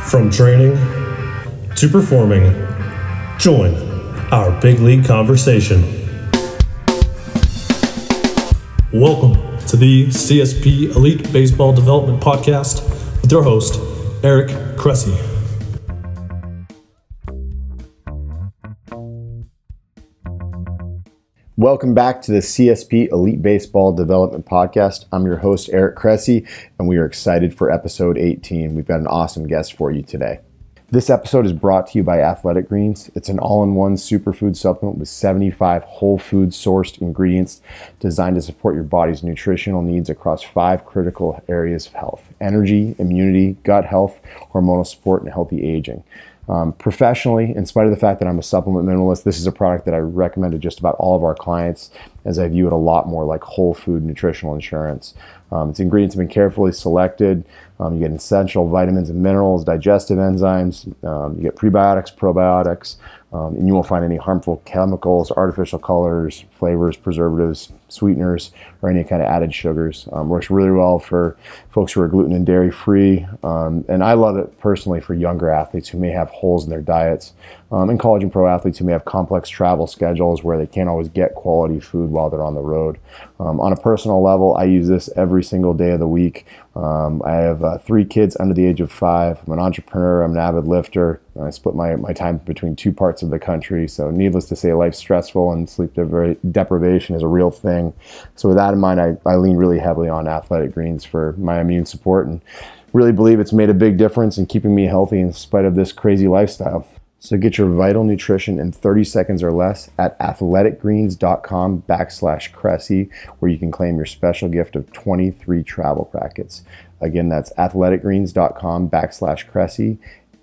From training to performing, join our big league conversation. Welcome to the CSP Elite Baseball Development Podcast with your host, Eric Cressey. Welcome back to the CSP Elite Baseball Development Podcast. I'm your host, Eric Cressey, and we are excited for episode 18. We've got an awesome guest for you today. This episode is brought to you by Athletic Greens. It's an all-in-one superfood supplement with 75 whole food sourced ingredients designed to support your body's nutritional needs across 5 critical areas of health: energy, immunity, gut health, hormonal support, and healthy aging. Professionally, in spite of the fact that I'm a supplement minimalist, this is a product that I recommend to just about all of our clients, as I view it a lot more like whole food nutritional insurance. Its ingredients have been carefully selected. You get essential vitamins and minerals, digestive enzymes, you get prebiotics, probiotics, and you won't find any harmful chemicals, artificial colors, flavors, preservatives, sweeteners, or any kind of added sugars. Works really well for folks who are gluten and dairy free, and I love it personally for younger athletes who may have holes in their diets, and college and pro athletes who may have complex travel schedules where they can't always get quality food while they're on the road. On a personal level, I use this every single day of the week. I have 3 kids under the age of 5. I'm an entrepreneur. I'm an avid lifter. I split my time between 2 parts of the country. So needless to say, life's stressful and sleep deprivation is a real thing. So with that in mind, I lean really heavily on Athletic Greens for my immune support and really believe it's made a big difference in keeping me healthy in spite of this crazy lifestyle. So get your vital nutrition in 30 seconds or less at athleticgreens.com/Cressey, where you can claim your special gift of 23 travel brackets. Again, that's athleticgreens.com/Cressey,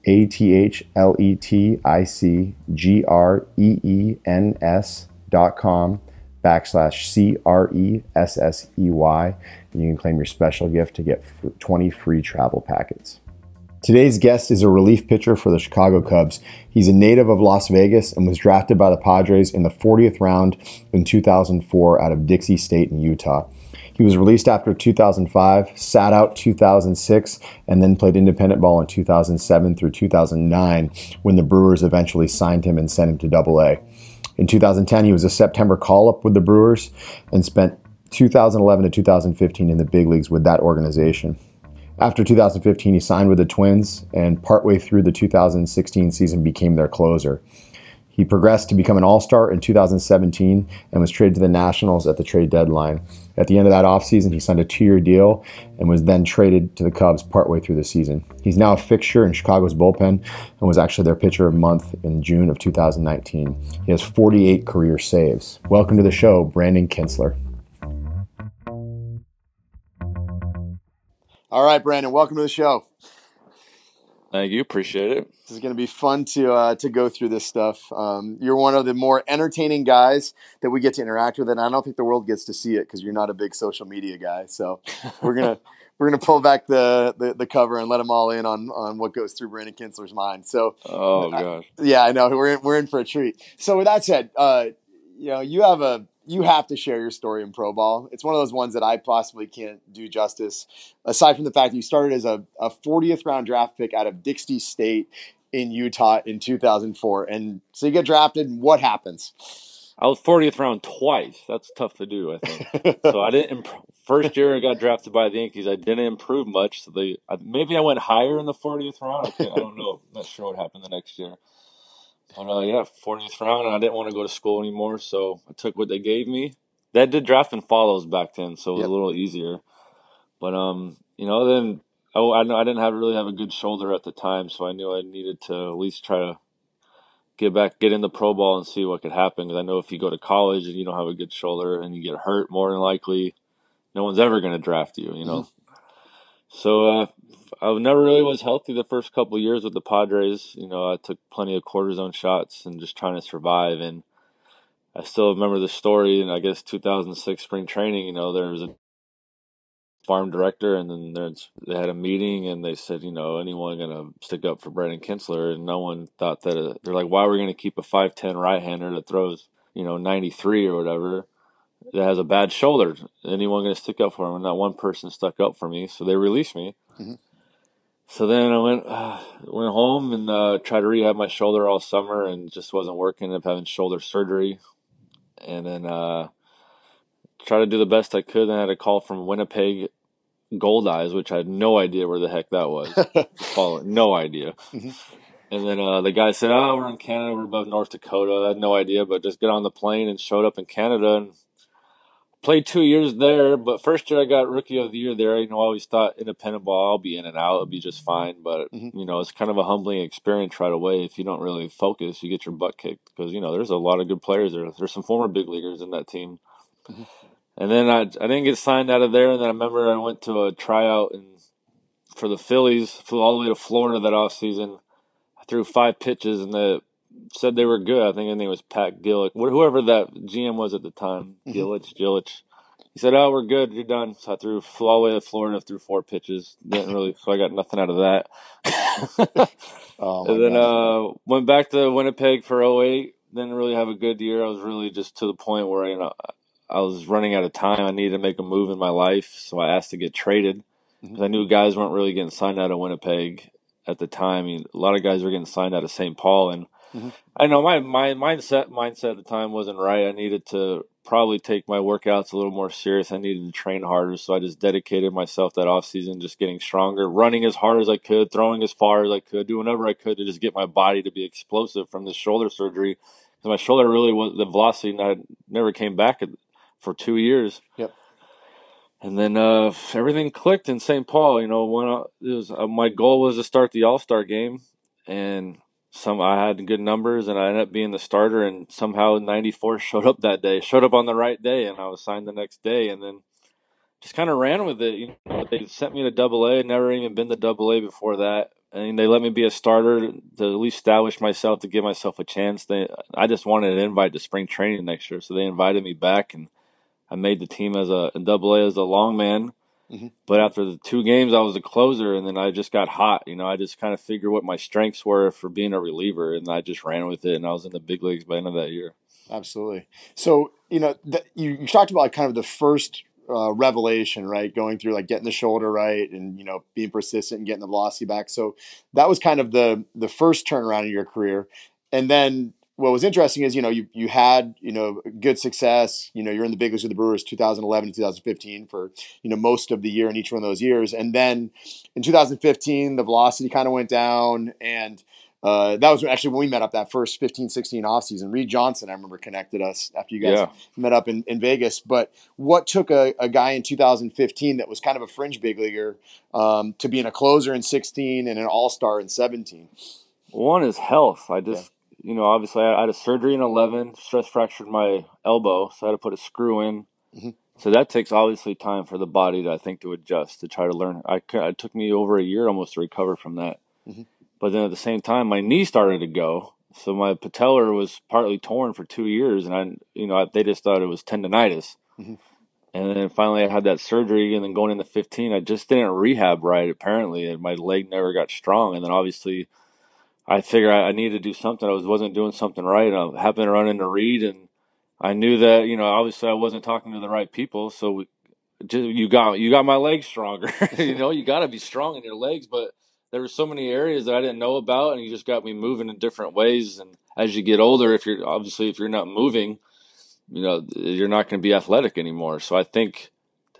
athleticgreens.com/CRESSEY, and you can claim your special gift to get 20 free travel packets. Today's guest is a relief pitcher for the Chicago Cubs. He's a native of Las Vegas and was drafted by the Padres in the 40th round in 2004 out of Dixie State in Utah. He was released after 2005, sat out 2006, and then played independent ball in 2007 through 2009 when the Brewers eventually signed him and sent him to AA. In 2010, he was a September call-up with the Brewers and spent 2011 to 2015 in the big leagues with that organization. After 2015, he signed with the Twins, and partway through the 2016 season became their closer. He progressed to become an all-star in 2017 and was traded to the Nationals at the trade deadline. At the end of that offseason, he signed a 2-year deal and was then traded to the Cubs partway through the season. He's now a fixture in Chicago's bullpen and was actually their pitcher of the month in June of 2019. He has 48 career saves. Welcome to the show, Brandon Kintzler. All right, Brandon, welcome to the show. Thank you. Appreciate it. This is going to be fun to go through this stuff. You're one of the more entertaining guys that we get to interact with, and I don't think the world gets to see it because you're not a big social media guy. So we're gonna pull back the cover and let them all in on what goes through Brandon Kintzler's mind. So, oh gosh, I know we're in for a treat. So with that said, you have to share your story in pro ball. It's one of those ones that I possibly can't do justice, aside from the fact that you started as a 40th round draft pick out of Dixie State in Utah in 2004. And so you get drafted, and what happens? I was 40th round twice. That's tough to do, I think. So I didn't. First year I got drafted by the Yankees. I didn't improve much. So maybe I went higher in the 40th round. I don't know. I'm not sure what happened the next year. But 40th round, and I didn't want to go to school anymore, so I took what they gave me. They did draft and follows back then, so it was a little easier. But then I didn't really have a good shoulder at the time, so I knew I needed to at least try to get into pro ball and see what could happen. Because I know if you go to college and you don't have a good shoulder and you get hurt, more than likely, no one's ever going to draft you. Mm-hmm. So I never really was healthy the first couple of years with the Padres. I took plenty of cortisone shots and just trying to survive. And I still remember the story. And I guess 2006 spring training, there was a farm director, and then they had a meeting, and they said, anyone going to stick up for Brandon Kintzler? And no one thought that. They're like, why are we going to keep a 5'10" right-hander that throws, 93 or whatever? that has a bad shoulder. Anyone going to stick up for him? And not one person stuck up for me, so they released me. Mm-hmm. So then I went home and tried to rehab my shoulder all summer, and just wasn't working. Ended up having shoulder surgery, and then tried to do the best I could. Then I had a call from Winnipeg Gold Eyes, which I had no idea where the heck that was. No idea. Mm-hmm. And then the guy said, "Oh, we're in Canada. We're above North Dakota." I had no idea, but just got on the plane and showed up in Canada and played 2 years there. But first year I got Rookie of the Year there. I always thought independent ball, I'll be in and out. It'll be just fine. But, Mm-hmm. it's kind of a humbling experience right away. If you don't really focus, you get your butt kicked because, there's a lot of good players there. There's some former big leaguers in that team. Mm-hmm. And then I didn't get signed out of there. And then I remember I went to a tryout for the Phillies, flew all the way to Florida that offseason. I threw 5 pitches and they said they were good. I think his name was Pat Gillick, whoever that GM was at the time. Mm-hmm. Gillich. He said, "Oh, we're good. You're done." So I flew all the way to Florida, threw 4 pitches. So I got nothing out of that. Oh, And my then gosh. went back to Winnipeg for '08. Didn't really have a good year. I was really just to the point where, I was running out of time. I needed to make a move in my life. So I asked to get traded because I knew guys weren't really getting signed out of Winnipeg at the time. I mean, a lot of guys were getting signed out of St. Paul. And Mm-hmm. I know my mindset at the time wasn't right. I needed to probably take my workouts a little more serious. I needed to train harder, so I just dedicated myself that off season, just getting stronger, running as hard as I could, throwing as far as I could, doing whatever I could to just get my body to be explosive from this shoulder surgery. Because my shoulder really was the velocity never came back for 2 years. Yep. And then everything clicked in St. Paul. My goal was to start the All-Star game, and I had good numbers, and I ended up being the starter. And somehow 94 showed up that day, showed up on the right day, and I was signed the next day. And then just kind of ran with it. They sent me to Double A. Never even been to Double A before that. And they let me be a starter to at least establish myself, to give myself a chance. I just wanted an invite to spring training next year, so they invited me back, and I made the team in Double A as a long man. Mm-hmm. But after the 2 games, I was a closer, and then I just got hot. I just kind of figured what my strengths were for being a reliever, and I just ran with it, and I was in the big leagues by the end of that year. Absolutely. So, you talked about kind of the first revelation, right? Going through like getting the shoulder right and, being persistent and getting the velocity back. So that was kind of the first turnaround in your career. And then what was interesting is, you had, good success, you're in the big leagues with the Brewers 2011 to 2015 for, most of the year in each one of those years. And then in 2015, the velocity kind of went down, and that was actually when we met up that first 15-16 offseason. Reed Johnson, I remember, connected us after you guys met up in Vegas. But what took a guy in 2015 that was kind of a fringe big leaguer to being a closer in 16 and an all-star in 17? One is health. Obviously I had a surgery in 11, stress fractured my elbow, so I had to put a screw in. Mm-hmm. So that takes obviously time for the body to adjust, to try to learn. It took me over a year almost to recover from that. Mm-hmm. But then at the same time, my knee started to go. So my patellar was partly torn for 2 years, and they just thought it was tendonitis. Mm-hmm. And then finally I had that surgery, and then going into 15, I just didn't rehab right, apparently, and my leg never got strong. And then obviously I figured I needed to do something. I wasn't doing something right. I happened to run into Reed, and I knew that, obviously I wasn't talking to the right people. So you got my legs stronger. You got to be strong in your legs, but there were so many areas that I didn't know about, and you just got me moving in different ways. And as you get older, if you're not moving, you're not going to be athletic anymore. So I think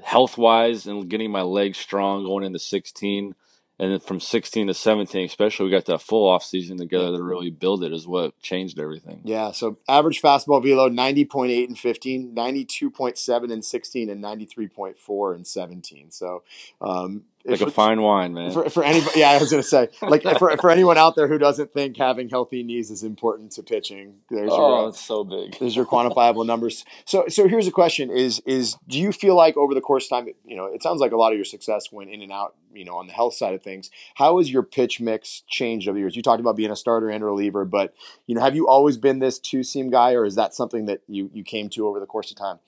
health wise and getting my legs strong going into 16, and then from 16 to 17, especially, we got that full off season together to really build it, is what changed everything. Yeah. So average fastball velo 90.8 in 15, 92.7 in 16, and 93.4 in 17. So like a fine wine, man. For anybody, yeah, I was going to say, like for anyone out there who doesn't think having healthy knees is important to pitching, it's so big. There's your quantifiable numbers. So here's a question: is do you feel like over the course of time, it sounds like a lot of your success went in and out, on the health side of things. How has your pitch mix changed over the years? You talked about being a starter and a reliever, but have you always been this two-seam guy, or is that something that you came to over the course of time?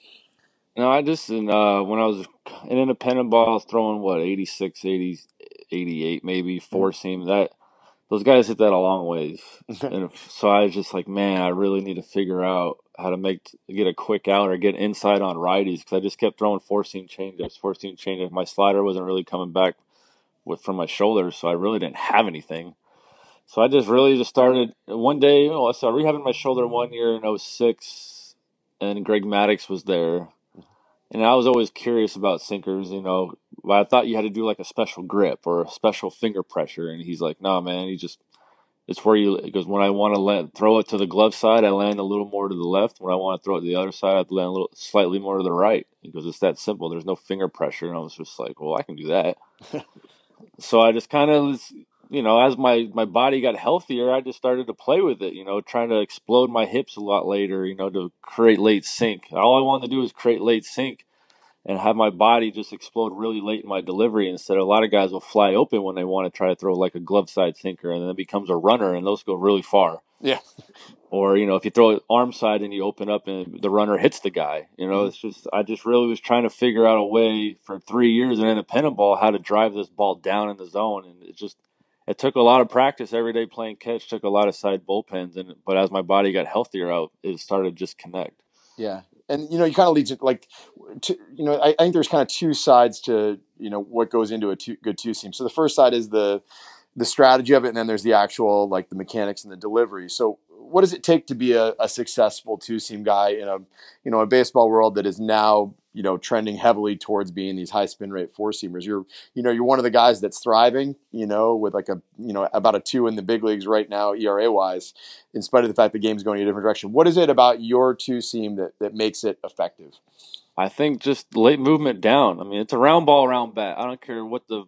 No, I just, when I was in independent ball, I was throwing, 86, 80, 88, maybe, four-seam. Those guys hit that a long ways. And so I was just like, man, I really need to figure out how to get a quick out or get inside on righties because I just kept throwing four-seam changeups. My slider wasn't really coming back from my shoulders, so I really didn't have anything. So I just started one day. I started rehabbing my shoulder one year in '06, and Greg Maddox was there. And I was always curious about sinkers, but I thought you had to do like a special grip or a special finger pressure. And he's like, no, man, it's where he goes, when I want to throw it to the glove side, I land a little more to the left. When I want to throw it to the other side, I land slightly more to the right. He goes, it's that simple. There's no finger pressure. And I was just like, well, I can do that. So I just kind of, as my body got healthier, I just started to play with it, trying to explode my hips a lot later, to create late sink. All I wanted to do was create late sink and have my body just explode really late in my delivery instead of a lot of guys will fly open when they want to try to throw like a glove side sinker and then it becomes a runner and those go really far. Yeah. Or, if you throw it arm side and you open up and the runner hits the guy, I just really was trying to figure out a way for 3 years in independent ball how to drive this ball down in the zone. And it took a lot of practice every day playing catch, took a lot of side bullpens. But as my body got healthier, it started to just connect. Yeah. And, you kind of leads it I think there's kind of two sides to, what goes into a good two seam. So the first side is the strategy of it. And then there's the actual, like the mechanics and the delivery. So what does it take to be a successful two seam guy in a baseball world that is now, trending heavily towards being these high spin rate four seamers? You're one of the guys that's thriving, with like about a 2 in the big leagues right now, ERA wise, in spite of the fact the game's going in a different direction. What is it about your two seam that makes it effective? I think just late movement down. I mean, it's a round ball, round bat. I don't care what the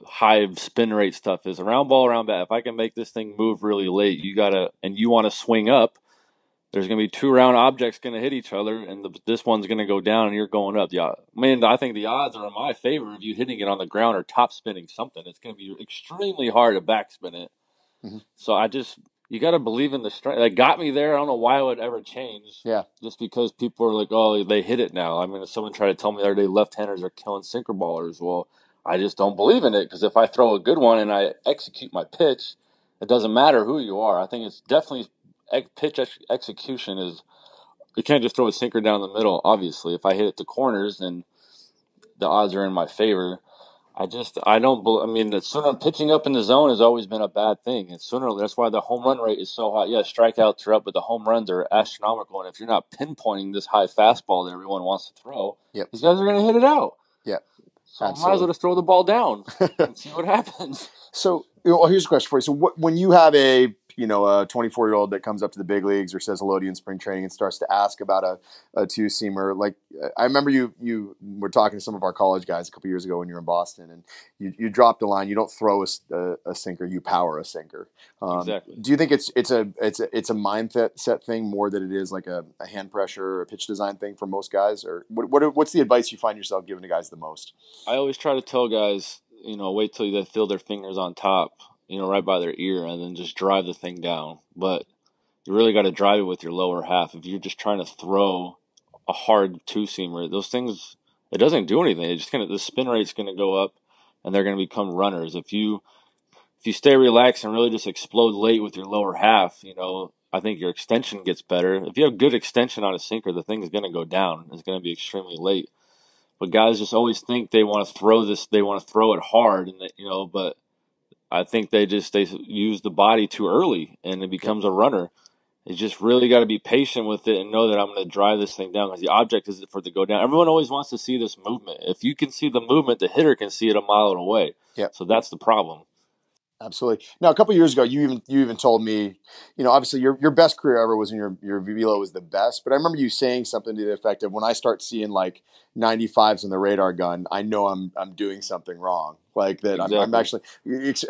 high spin rate stuff is. A round ball, round bat. If I can make this thing move really late, you want to swing up. There's going to be 2 round objects going to hit each other, and this one's going to go down, and you're going up. Yeah, I think the odds are in my favor of you hitting it on the ground or top spinning something. It's going to be extremely hard to backspin it. Mm-hmm. So you got to believe in the strength. That got me there. I don't know why it would ever change. Yeah. Just because people are like, oh, they hit it now. I mean, if someone tried to tell me the other day left-handers are killing sinker ballers, well, I just don't believe in it because if I throw a good one and I execute my pitch, it doesn't matter who you are. I think it's definitely pitch execution is you can't just throw a sinker down the middle. Obviously, if I hit it to corners, then the odds are in my favor. The sooner pitching up in the zone has always been a bad thing. And that's why the home run rate is so high. Yeah, strikeouts are up, but the home runs are astronomical. And if you're not pinpointing this high fastball that everyone wants to throw, These guys are going to hit it out. Yeah. So I might as well just throw the ball down and see what happens. So, here's a question for you. So, when you have a 24-year-old that comes up to the big leagues or says hello to you in spring training and starts to ask about a two-seamer, like I remember you were talking to some of our college guys a couple years ago when you were in Boston, and you dropped a line. You don't throw a sinker, you power a sinker. Exactly. Do you think it's a mindset thing more than it is like a hand pressure or a pitch design thing for most guys, or what's the advice you find yourself giving to guys the most? I always try to tell guys, wait till they feel their fingers on top, right by their ear, and then just drive the thing down. But you really got to drive it with your lower half. If you're just trying to throw a hard two-seamer, those things, it doesn't do anything. The spin rate's going to go up, and they're going to become runners. If you stay relaxed and really just explode late with your lower half, I think your extension gets better. If you have good extension on a sinker, the thing is going to go down. It's going to be extremely late. But guys just always think they want to throw it hard, and but I think they use the body too early, and it becomes a runner. You just really got to be patient with it and know that I'm going to drive this thing down because the object is for it to go down. Everyone always wants to see this movement. If you can see the movement, the hitter can see it a mile away. Yeah. So that's the problem. Absolutely. Now, a couple of years ago, you even told me, obviously your best career ever was when your velo was the best. But I remember you saying something to the effect of, when I start seeing like 95s in the radar gun, I know I'm doing something wrong. Like that. Exactly. I'm actually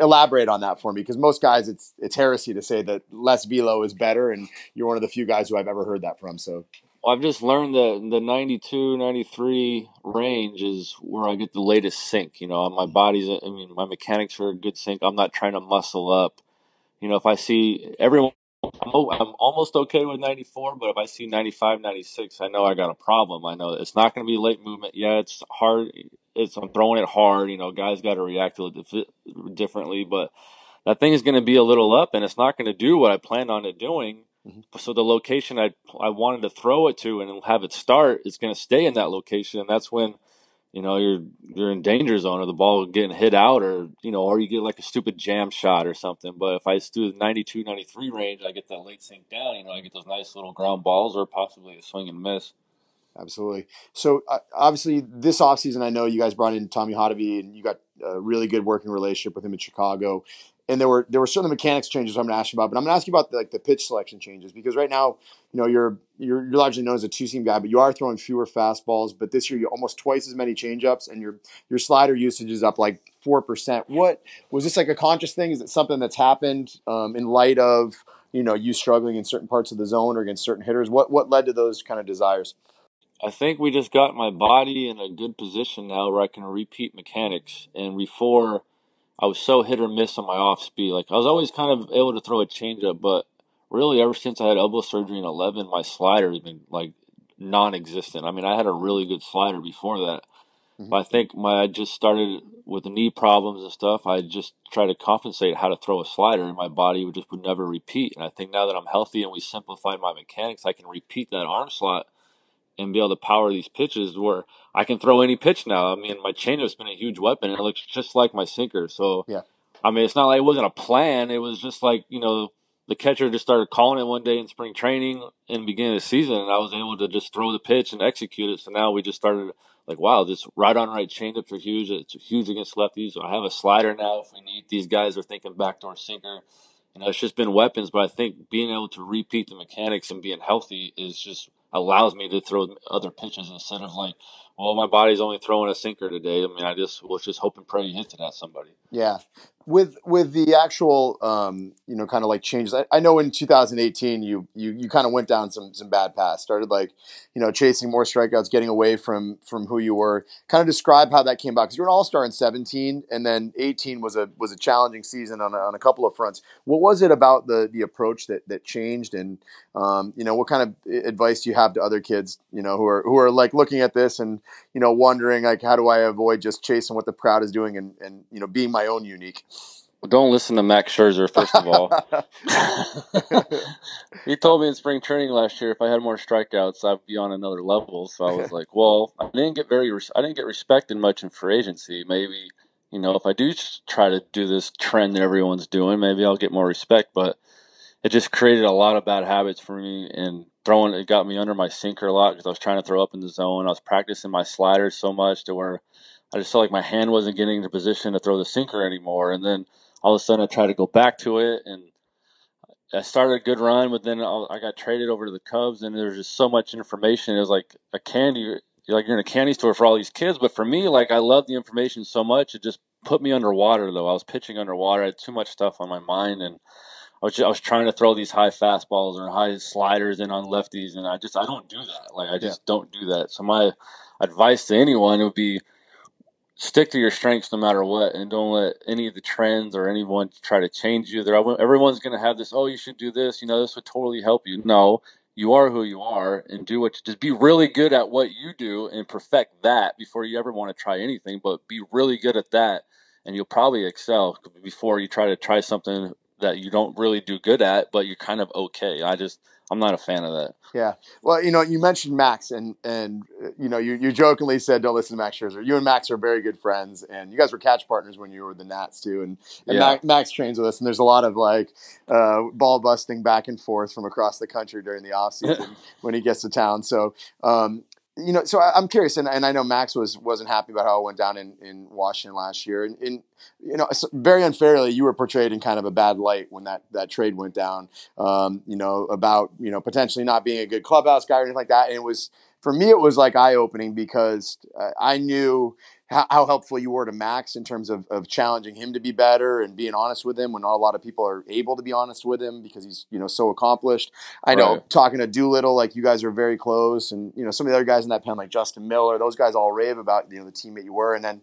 elaborate on that for me, because most guys it's heresy to say that less velo is better, and you're one of the few guys who I've ever heard that from. So. I've just learned that the 92, 93 range is where I get the latest sync. My my mechanics are a good sync. I'm not trying to muscle up. If I see everyone, I'm almost okay with 94, but if I see 95, 96, I know I got a problem. I know it's not going to be late movement. Yeah, it's hard. I'm throwing it hard. Guys got to react to it differently, but that thing is going to be a little up, and it's not going to do what I planned on it doing. So the location I wanted to throw it to and have it start is going to stay in that location, and that's when you're in danger zone, or the ball getting hit out, or or you get like a stupid jam shot or something. But if I just do the 92, 93 range, I get that late sink down. I get those nice little ground balls, or possibly a swing and miss. Absolutely. So obviously this offseason, I know you guys brought in Tommy Hotovy, and you got a really good working relationship with him in Chicago. And there were certain mechanics changes I'm going to ask you about, but I'm going to ask you about the pitch selection changes, because right now, you're largely known as a two-seam guy, but you are throwing fewer fastballs. But this year, you almost twice as many changeups, and your slider usage is up like 4%. What was this, like a conscious thing? Is it something that's happened in light of you struggling in certain parts of the zone or against certain hitters? What led to those kind of desires? I think we just got my body in a good position now where I can repeat mechanics. And before, I was so hit or miss on my off speed. Like, I was always kind of able to throw a changeup, but really ever since I had elbow surgery in 11, my slider has been like non-existent. I mean, I had a really good slider before that. But I think I just started with the knee problems and stuff. I just tried to compensate how to throw a slider, and my body would never repeat. And I think now that I'm healthy and we simplified my mechanics, I can repeat that arm slot and be able to power these pitches where I can throw any pitch now. I mean, my changeup's been a huge weapon, and it looks just like my sinker. So, Yeah. I mean, it's not like it wasn't a plan. It was just like, the catcher just started calling it one day in spring training in the beginning of the season, and I was able to just throw the pitch and execute it. So now we just started like, wow, this right-on-right changeups are huge. It's huge against lefties. I have a slider now if we need. These guys are thinking backdoor sinker. It's just been weapons, but I think being able to repeat the mechanics and being healthy is just allows me to throw other pitches instead of like, well, my body's only throwing a sinker today. I mean, I just was just hope and pray you hit it at somebody. Yeah. With the actual kind of like changes, I know in 2018 you kind of went down some bad paths, started like chasing more strikeouts, getting away from who you were. Kind of describe how that came about, because you're an all-star in 17, and then 18 was a challenging season on a couple of fronts. What was it about the approach that changed, and what kind of advice do you have to other kids who are like looking at this and wondering like, how do I avoid just chasing what the crowd is doing and being my own unique? Well, don't listen to Max Scherzer, first of all. He told me in spring training last year if I had more strikeouts, I'd be on another level. So I was like, well, I didn't get respected much in free agency. Maybe, if I do try to do this trend that everyone's doing, maybe I'll get more respect. But it just created a lot of bad habits for me, and it got me under my sinker a lot because I was trying to throw up in the zone. I was practicing my sliders so much to where I just felt like my hand wasn't getting into position to throw the sinker anymore. And then all of a sudden I tried to go back to it, and I started a good run, but then I got traded over to the Cubs, and there was just so much information. It was like a candy, like you're in a candy store for all these kids. But for me, like, I love the information so much, it just put me underwater, though. I was pitching underwater. I had too much stuff on my mind, and I was trying to throw these high fastballs or high sliders in on lefties, and I don't do that. Like, I just don't do that. So my advice to anyone would be, stick to your strengths no matter what, and don't let any of the trends or anyone try to change you. Everyone's going to have this, oh, you should do this, this would totally help you. No, you are who you are, and just be really good at what you do and perfect that before you ever want to try anything. But be really good at that, and you'll probably excel before you try something that you don't really do good at, but you're kind of okay. I'm not a fan of that. Yeah. Well, you mentioned Max, and you jokingly said don't listen to Max Scherzer. You and Max are very good friends, and you guys were catch partners when you were the Nats too. And Yeah. Max trains with us, and there's a lot of like ball busting back and forth from across the country during the off season when he gets to town. So so I'm curious, and I know Max wasn't happy about how it went down in Washington last year, and very unfairly, you were portrayed in kind of a bad light when that trade went down. About potentially not being a good clubhouse guy or anything like that. And for me, it was like eye opening, because I knew how helpful you were to Max in terms of challenging him to be better and being honest with him when not a lot of people are able to be honest with him because he's so accomplished. I know, talking to Doolittle, like, you guys are very close, and some of the other guys in that pen, like Justin Miller, those guys all rave about the teammate you were. And then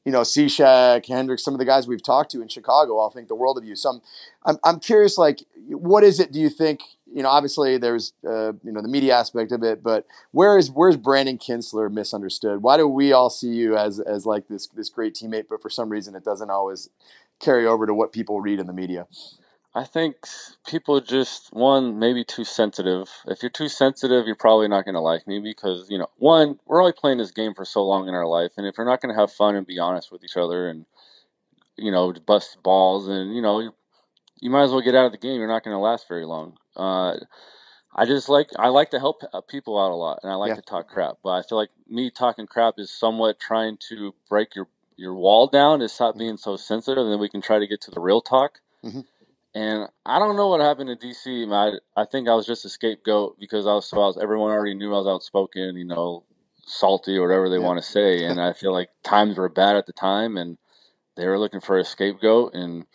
Cishek, Hendricks, some of the guys we've talked to in Chicago all think the world of you. So I'm curious, like, what is it, do you think, obviously there's, the media aspect of it, but where's Brandon Kintzler misunderstood? Why do we all see you as like this great teammate, but for some reason it doesn't always carry over to what people read in the media? I think people just, one, maybe too sensitive. If you're too sensitive, you're probably not going to like me because, one, we're only playing this game for so long in our life. And if we're not going to have fun and be honest with each other and, bust balls and, you might as well get out of the game. You're not going to last very long. I like to help people out a lot and I like to talk crap. But I feel like me talking crap is somewhat trying to break your wall down to stop being so sensitive and then we can try to get to the real talk. Mm-hmm. And I don't know what happened in DC. I think I was just a scapegoat because everyone already knew I was outspoken, salty or whatever they want to say. And I feel like times were bad at the time and they were looking for a scapegoat. And,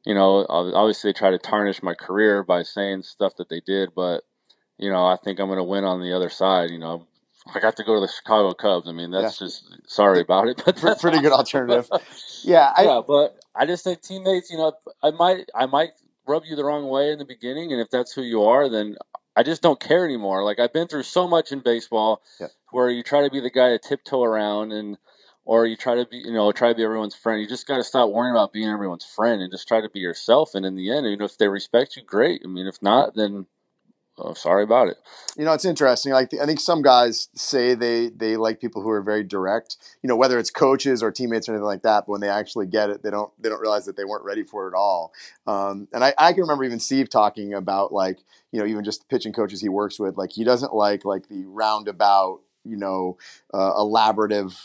obviously they tried to tarnish my career by saying stuff that they did. But, I think I'm going to win on the other side. I got to go to the Chicago Cubs. I mean, that's just sorry about it, but that's pretty good alternative. But I just think teammates, I might rub you the wrong way in the beginning, and if that's who you are, then I just don't care anymore. Like I've been through so much in baseball, where you try to be the guy to tiptoe around, or you try to be, everyone's friend. You just got to stop worrying about being everyone's friend and just try to be yourself. And in the end, if they respect you, great. I mean, if not, then sorry about it. It's interesting. I think some guys say they like people who are very direct, whether it's coaches or teammates or anything like that. But when they actually get it, they don't realize that they weren't ready for it at all. And I can remember even Steve talking about even just the pitching coaches he works with, he doesn't like the roundabout, elaborative,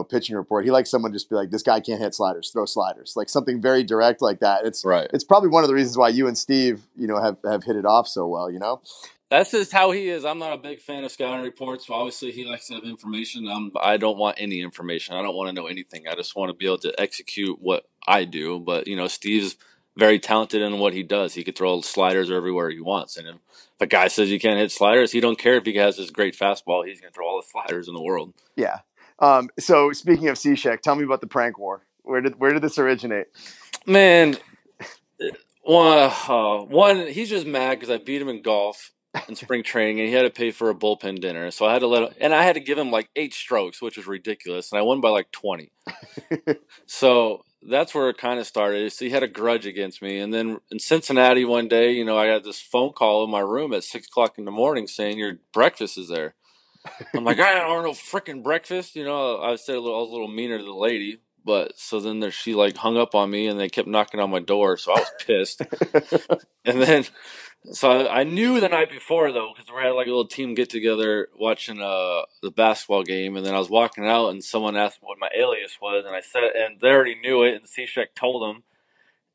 pitching report. He likes someone just be like, this guy can't hit sliders, throw sliders, like something very direct like that. It's probably one of the reasons why you and Steve, have hit it off so well, That's just how he is. I'm not a big fan of scouting reports. So obviously, he likes to have information. I don't want any information. I don't want to know anything. I just want to be able to execute what I do. But, Steve's very talented in what he does. He could throw sliders everywhere he wants. And if a guy says you can't hit sliders, he don't care if he has this great fastball. He's going to throw all the sliders in the world. Yeah. So speaking of C-Shek, tell me about the prank war. Where did this originate? Man, one, he's just mad because I beat him in golf in spring training, and he had to pay for a bullpen dinner. So I had to give him 8 strokes, which was ridiculous, and I won by 20. So that's where it kind of started. So he had a grudge against me, and then in Cincinnati one day, I got this phone call in my room at 6:00 in the morning saying your breakfast is there. I'm like, I don't want no freaking breakfast. I was a little meaner to the lady. But so then she hung up on me and they kept knocking on my door. So I was pissed. And then, so I knew the night before though, because we had a little team get together watching the basketball game. And then I was walking out and someone asked me what my alias was. And I said, and they already knew it. And C-Shek told them.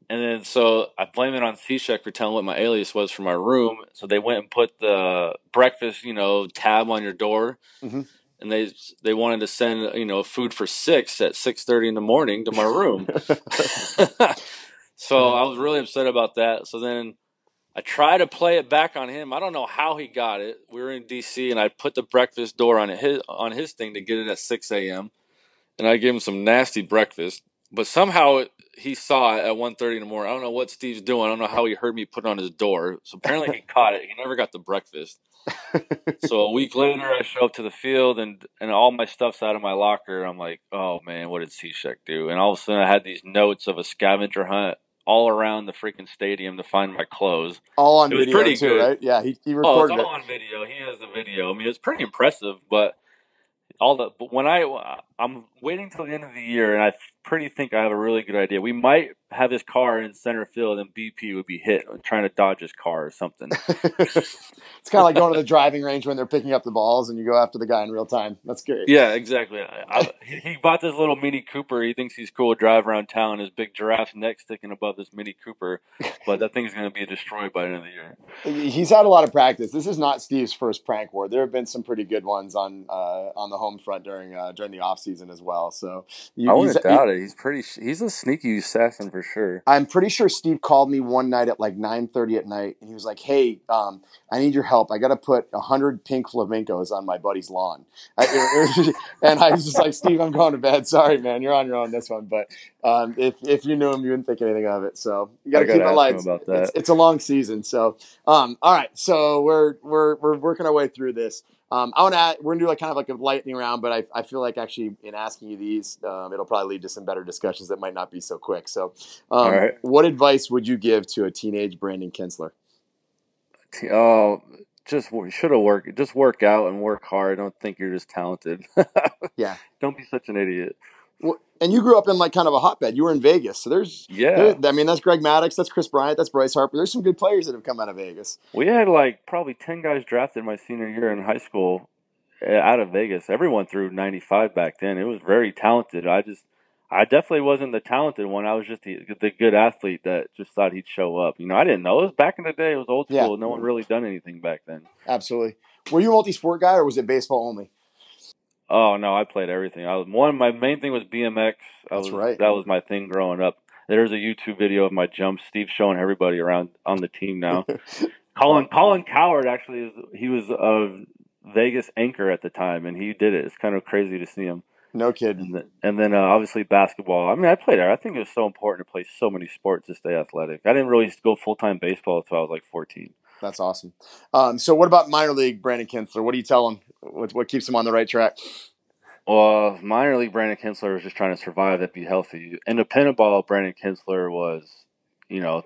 And then so I blame it on C-Shek for telling what my alias was for my room. So they went and put the breakfast, tab on your door. Mm-hmm. And they wanted to send, food for 6 at 6:30 in the morning to my room. So I was really upset about that. So then I tried to play it back on him. I don't know how he got it. We were in DC and I put the breakfast door on his thing to get it at 6 a.m. And I gave him some nasty breakfast. But somehow he saw it at 1:30 in the morning. I don't know what Steve's doing. I don't know how he heard me put it on his door. So apparently he caught it. He never got the breakfast. So a week later, I show up to the field and all my stuff's out of my locker. I'm like, oh man, what did C-Shek do? And all of a sudden, I had these notes of a scavenger hunt all around the freaking stadium to find my clothes. All on video too, good. Right? Yeah, he recorded it. It's all on video. He has the video. I mean, it's pretty impressive, but when I'm waiting till the end of the year, and I think I have a really good idea. We might have his car in center field, and BP would be hit trying to dodge his car or something. It's kind of like going to the driving range when they're picking up the balls, and you go after the guy in real time. That's great. Yeah, exactly. He bought this little Mini Cooper. He thinks he's cool to drive around town. His big giraffe's neck sticking above this Mini Cooper, but that thing's going to be destroyed by the end of the year. He's had a lot of practice. This is not Steve's first prank war. There have been some pretty good ones on the home front during the off season as well. So I wouldn't doubt it. He's a sneaky assassin for sure. I'm pretty sure Steve called me one night at 9:30 at night, and he was like, "Hey, I need your help. I got to put 100 pink flamingos on my buddy's lawn." And I was just like, "Steve, I'm going to bed. Sorry, man, you're on your own this one." But if you knew him, you wouldn't think anything of it. So you got to keep it light. It's a long season. So all right, so we're working our way through this. we're gonna do like kind of like a lightning round, but I feel like actually in asking you these, it'll probably lead to some better discussions that might not be so quick. So, All right. what advice would you give to a teenage Brandon Kintzler? Oh, just should have worked. Just work out and work hard. Don't think you're just talented. Yeah. Don't be such an idiot. Well, and you grew up in like kind of a hotbed. You were in Vegas, so Yeah. I mean, that's Greg Maddux, that's Chris Bryant, that's Bryce Harper. There's some good players that have come out of Vegas. We had like probably 10 guys drafted my senior year in high school out of Vegas. Everyone threw 95 back then. It was very talented. I definitely wasn't the talented one. I was just the good athlete that just thought he'd show up. I didn't know. It was back in the day. It was old school. Yeah. No one really done anything back then. Absolutely. Were you a multi-sport guy, or was it baseball only? Oh no, I played everything. My main thing was BMX. That's right. That was my thing growing up. There's a YouTube video of my jumps. Steve's showing everybody around on the team now. Colin Coward actually he was a Vegas anchor at the time, and he did it. It's kind of crazy to see him. No kidding. And then obviously basketball. I played there. I think it was so important to play so many sports to stay athletic. I didn't really go full-time baseball until I was like 14. That's awesome. So what about minor league Brandon Kintzler? What do you tell him? What keeps him on the right track? Well, minor league Brandon Kintzler was just trying to survive and be healthy. Independent ball, Brandon Kintzler was,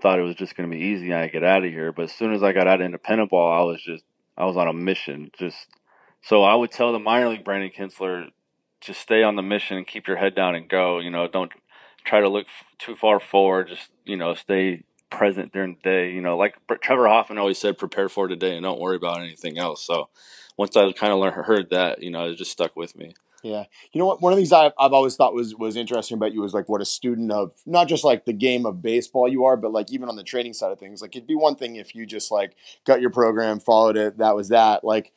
thought it was just going to be easy and I get out of here. But as soon as I got out of independent ball, I was on a mission. So I would tell the minor league Brandon Kintzler, just stay on the mission and keep your head down and go. Don't try to look too far forward. Just, stay present during the day. Like Trevor Hoffman always said, prepare for today and don't worry about anything else. So once I kind of heard that, it just stuck with me. Yeah. You know what? One of the things I've always thought was interesting about you was like what a student of not just like the game of baseball you are, but like even on the training side of things. Like it'd be one thing if you just like got your program, followed it, that was that. Like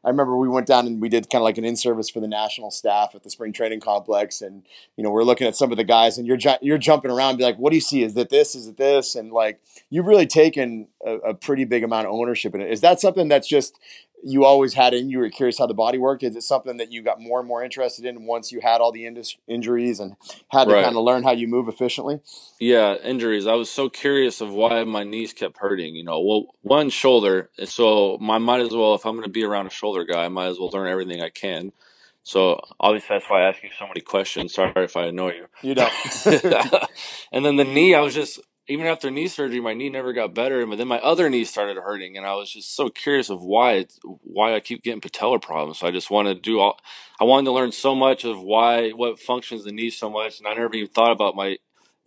I remember we went down and we did kind of like an in-service for the national staff at the spring training complex, and we're looking at some of the guys, and you're jumping around, be like, "What do you see? Is it this? Is it this?" And like you've really taken a pretty big amount of ownership in it. Is that something that's just you always had in you? Were curious how the body worked? Is it something that you got more and more interested in once you had all the injuries and had to kind of learn how you move efficiently? Yeah, injuries. I was so curious of why my knees kept hurting. One shoulder, so I might as well, if I'm going to be around a shoulder guy, I might as well learn everything I can. So obviously that's why I ask you so many questions. Sorry if I annoy you. You don't. And then the knee, I was just, even after knee surgery, my knee never got better, but then my other knee started hurting, and I was just so curious of why I keep getting patellar problems. So I just wanted to I wanted to learn so much of what functions the knee so much, and I never even thought about my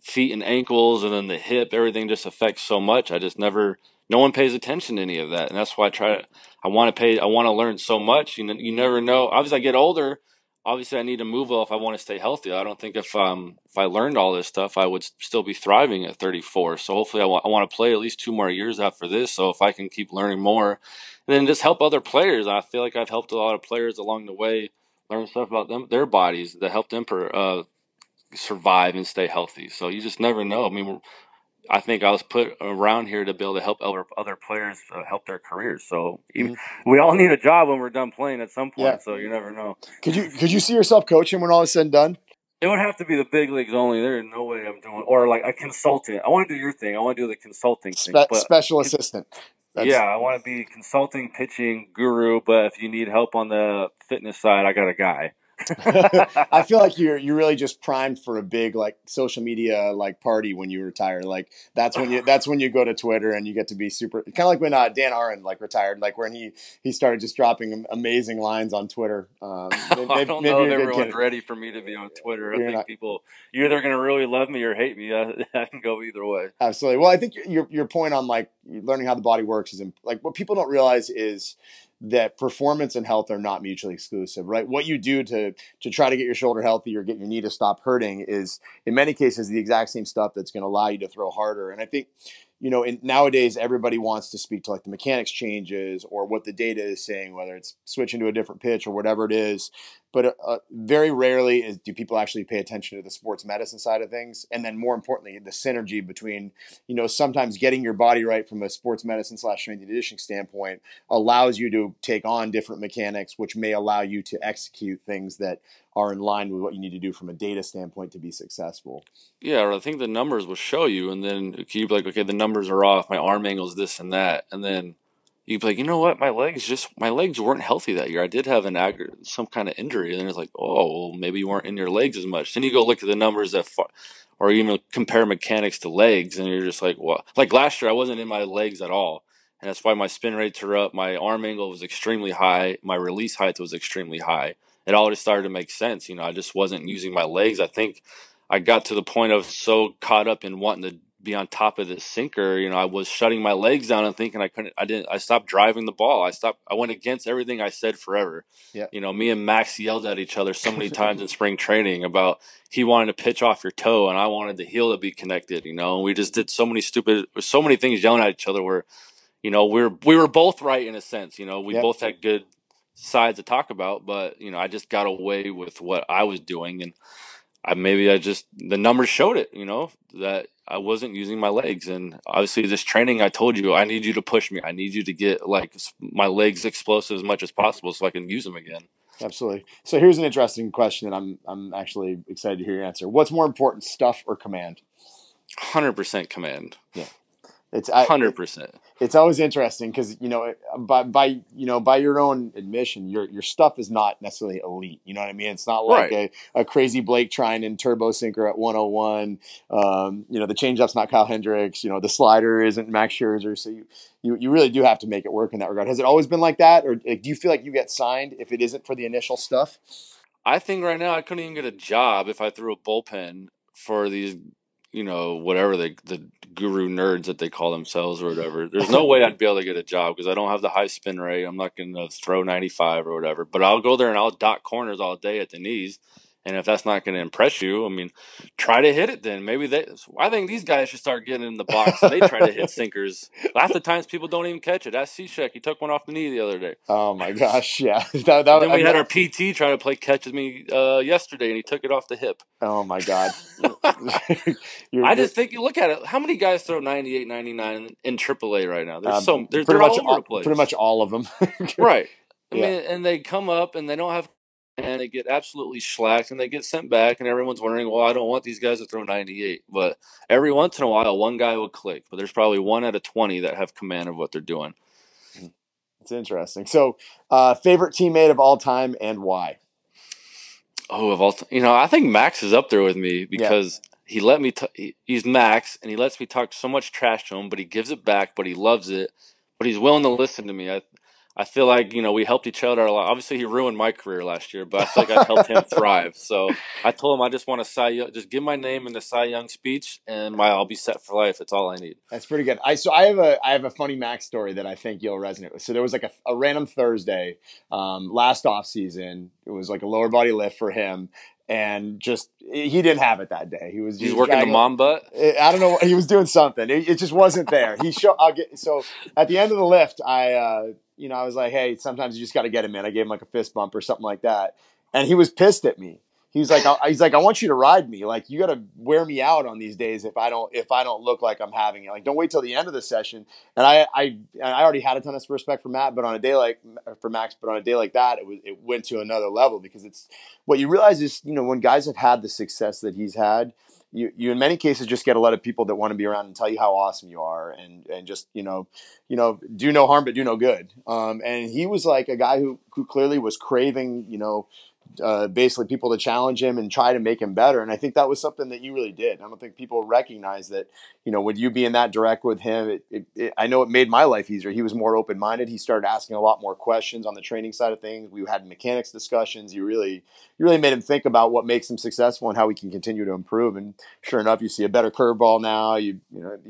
feet and ankles, and then the hip. Everything just affects so much. No one pays attention to any of that, and that's why I want to learn so much. You never know. Obviously, I get older. Obviously, I need to move well if I want to stay healthy. I don't think if I learned all this stuff, I would still be thriving at 34. So hopefully, I want to play at least 2 more years after this. So if I can keep learning more, and then just help other players. I feel like I've helped a lot of players along the way, learn stuff about their bodies that help them survive and stay healthy. So you just never know. I think I was put around here to be able to help other players help their careers. So we all need a job when we're done playing at some point. Yeah. So you never know. Could you see yourself coaching when all is said and done? It would have to be the big leagues only. There is no way I'm doing, or like a consultant. I want to do your thing. I want to do the consulting thing. Special assistant. I want to be consulting, pitching guru. But if you need help on the fitness side, I got a guy. I feel like you're really just primed for a big like social media like party when you retire. Like that's when you go to Twitter and you get to be super kind of like when Dan Aaron like retired, like when he started just dropping amazing lines on Twitter. I don't know if everyone's ready for me to be on Twitter. I think people, you're either going to really love me or hate me. I can go either way. Absolutely. Well, I think your point on like learning how the body works is like what people don't realize is that performance and health are not mutually exclusive, right? What you do to try to get your shoulder healthy or get your knee to stop hurting is in many cases the exact same stuff that's going to allow you to throw harder. And I think, nowadays everybody wants to speak to like the mechanics changes or what the data is saying, whether it's switching to a different pitch or whatever it is. But very rarely do people actually pay attention to the sports medicine side of things. And then more importantly, the synergy between, sometimes getting your body right from a sports medicine / strength and conditioning standpoint allows you to take on different mechanics, which may allow you to execute things that are in line with what you need to do from a data standpoint to be successful. Yeah, I think the numbers will show you, and then you'd be like, okay, the numbers are off. My arm angle is this and that. And then you'd be like, you know what, my legs weren't healthy that year. I did have some kind of injury, and then it's like, oh, well, maybe you weren't in your legs as much. Then you go look at the numbers or even compare mechanics to legs, and you're just like, well, like last year I wasn't in my legs at all, and that's why my spin rates are up. My arm angle was extremely high. My release height was extremely high. It all just started to make sense. I just wasn't using my legs. I think I got to the point of so caught up in wanting to be on top of this sinker. I was shutting my legs down and thinking I stopped driving the ball. I went against everything I said forever. Yeah. Me and Max yelled at each other so many times in spring training about he wanted to pitch off your toe and I wanted the heel to be connected, and we just did so many things yelling at each other where, we were both right in a sense. We Yep. both had good sides to talk about, but, I just got away with what I was doing, and the numbers showed it, that I wasn't using my legs. And obviously this training, I told you, I need you to push me. I need you to get like my legs explosive as much as possible so I can use them again. Absolutely. So here's an interesting question that I'm actually excited to hear your answer. What's more important, stuff or command? 100% command. Yeah. It's 100%. It's always interesting because by your own admission, your stuff is not necessarily elite. You know what I mean? It's not like Right. a crazy Blake Trinan turbo sinker at 101. The changeup's not Kyle Hendricks. The slider isn't Max Scherzer. So you really do have to make it work in that regard. Has it always been like that, or do you feel like you get signed if it isn't for the initial stuff? I think right now I couldn't even get a job if I threw a bullpen for these, whatever the guru nerds that they call themselves or whatever. There's no way I'd be able to get a job because I don't have the high spin rate. I'm not going to throw 95 or whatever. But I'll go there and I'll dot corners all day at the knees. And if that's not going to impress you, I mean, try to hit it then. I think these guys should start getting in the box and they try to hit sinkers. Half the times people don't even catch it. Ask Cishek. He took one off the knee the other day. Oh my gosh, yeah. Then we had our PT try to play catch with me yesterday, and he took it off the hip. Oh my God. I just think you look at it. How many guys throw 98, 99 in AAA right now? They're all over the place. Pretty much all of them. Right. I Yeah. mean, and they come up and they don't have, and they get absolutely slacked and they get sent back, and everyone's wondering, well, I don't want these guys to throw 98. But every once in a while, one guy will click. But there's probably 1 out of 20 that have command of what they're doing. It's interesting. So, favorite teammate of all time and why? Oh, I think Max is up there with me because he let me. He's Max, and he lets me talk so much trash to him, but he gives it back. But he loves it. But he's willing to listen to me. I feel like we helped each other a lot. Obviously, he ruined my career last year, but I feel like I helped him thrive. So I told him I just want a Cy Young. Just give my name in the Cy Young speech, and I'll be set for life. That's all I need. That's pretty good. I have a funny Max story that I think you'll resonate with. So there was like a random Thursday last off season. It was like a lower body lift for him. And just he didn't have it that day. He's working the mom butt. I don't know. He was doing something. It just wasn't there. So at the end of the lift, I was like, hey, sometimes you just got to get him in. I gave him like a fist bump or something like that, and he was pissed at me. He's like, I want you to ride me. Like, you got to wear me out on these days if I don't look like I'm having it. Like, don't wait till the end of the session. And I already had a ton of respect for Max, but on a day like that, it went to another level because it's what you realize is, when guys have had the success that he's had, you in many cases just get a lot of people that want to be around and tell you how awesome you are and just, do no harm, but do no good. And he was like a guy who clearly was craving, basically people to challenge him and try to make him better. And I think that was something that you really did. I don't think people recognize that, with you being that direct with him, I know it made my life easier. He was more open-minded. He started asking a lot more questions on the training side of things. We had mechanics discussions. You really made him think about what makes him successful and how we can continue to improve. And sure enough, you see a better curveball now. He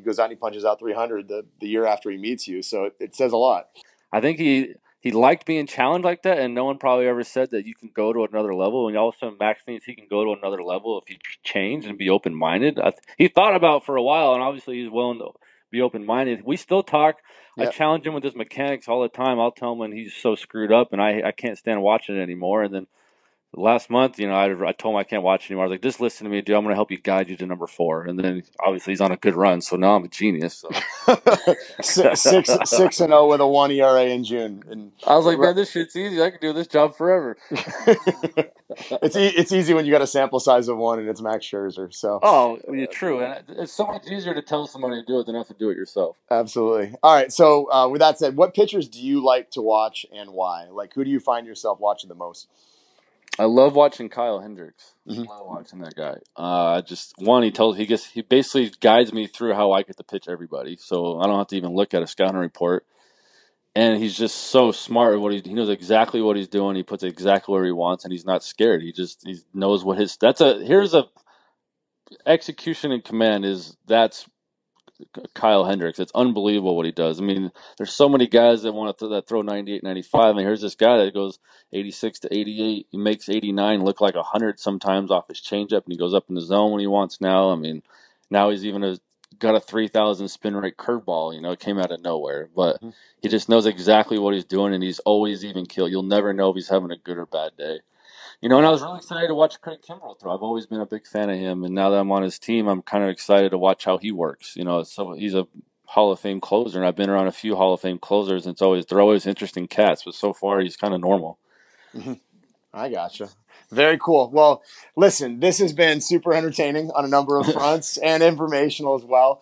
goes out and he punches out 300 the year after he meets you. So it says a lot. I think he liked being challenged like that, and no one probably ever said that you can go to another level. And also, Max thinks he can go to another level if he change and be open-minded. He thought about for a while, and obviously he's willing to be open-minded. We still talk. Yep. I challenge him with his mechanics all the time. I'll tell him when he's so screwed up, and I can't stand watching it anymore. And then last month, I told him I can't watch anymore. I was like, just listen to me, dude. I'm going to help you guide you to number 4. And then obviously he's on a good run, so now I'm a genius. So. 6-0 with a 1 ERA in June. And I was like, man, this shit's easy. I can do this job forever. It's easy when you got a sample size of 1 and it's Max Scherzer. So true. And it's so much easier to tell somebody to do it than have to do it yourself. Absolutely. All right. So with that said, what pitchers do you like to watch and why? Like, who do you find yourself watching the most? I love watching Kyle Hendricks. Mm-hmm. I love watching that guy. He basically guides me through how I get to pitch everybody, so I don't have to even look at a scouting report. And he's just so smart at he knows exactly what he's doing. He puts it exactly where he wants, and he's not scared. He knows what here's a execution and command that's Kyle Hendricks. It's unbelievable what he does. I mean, there's so many guys that throw 98, 95, and here's this guy that goes 86 to 88. He makes 89 look like 100 sometimes off his changeup, and he goes up in the zone when he wants now. I mean, now he's even got a 3,000 spin rate curveball. It came out of nowhere, but he just knows exactly what he's doing, and he's always even keel. You'll never know if he's having a good or bad day. And I was really excited to watch Craig Kimbrell throw. I've always been a big fan of him, and now that I'm on his team, I'm kind of excited to watch how he works. So he's a Hall of Fame closer, and I've been around a few Hall of Fame closers, and they're always interesting cats, but so far he's kind of normal. Mm-hmm. I gotcha. Very cool. Well, listen, this has been super entertaining on a number of fronts and informational as well.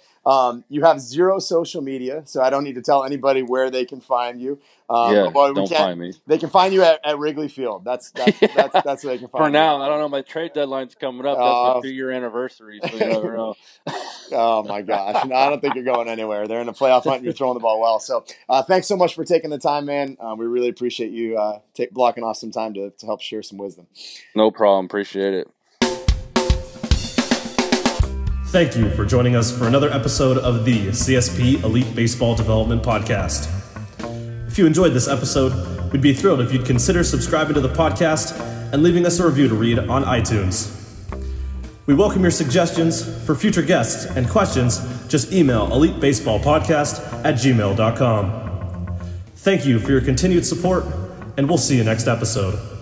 You have 0 social media, so I don't need to tell anybody where they can find you. Don't find me. They can find you at Wrigley Field. That's where they can find you. For now, I don't know. My trade deadline's coming up. That's my 2-year anniversary, so you never know. Oh, my gosh. No, I don't think you're going anywhere. They're in a playoff hunt and you're throwing the ball well. So thanks so much for taking the time, man. We really appreciate you blocking off some time to help share some wisdom. No problem. Appreciate it. Thank you for joining us for another episode of the CSP Elite Baseball Development Podcast. If you enjoyed this episode, we'd be thrilled if you'd consider subscribing to the podcast and leaving us a review to read on iTunes. We welcome your suggestions for future guests and questions. Just email elitebaseballpodcast@gmail.com. Thank you for your continued support, and we'll see you next episode.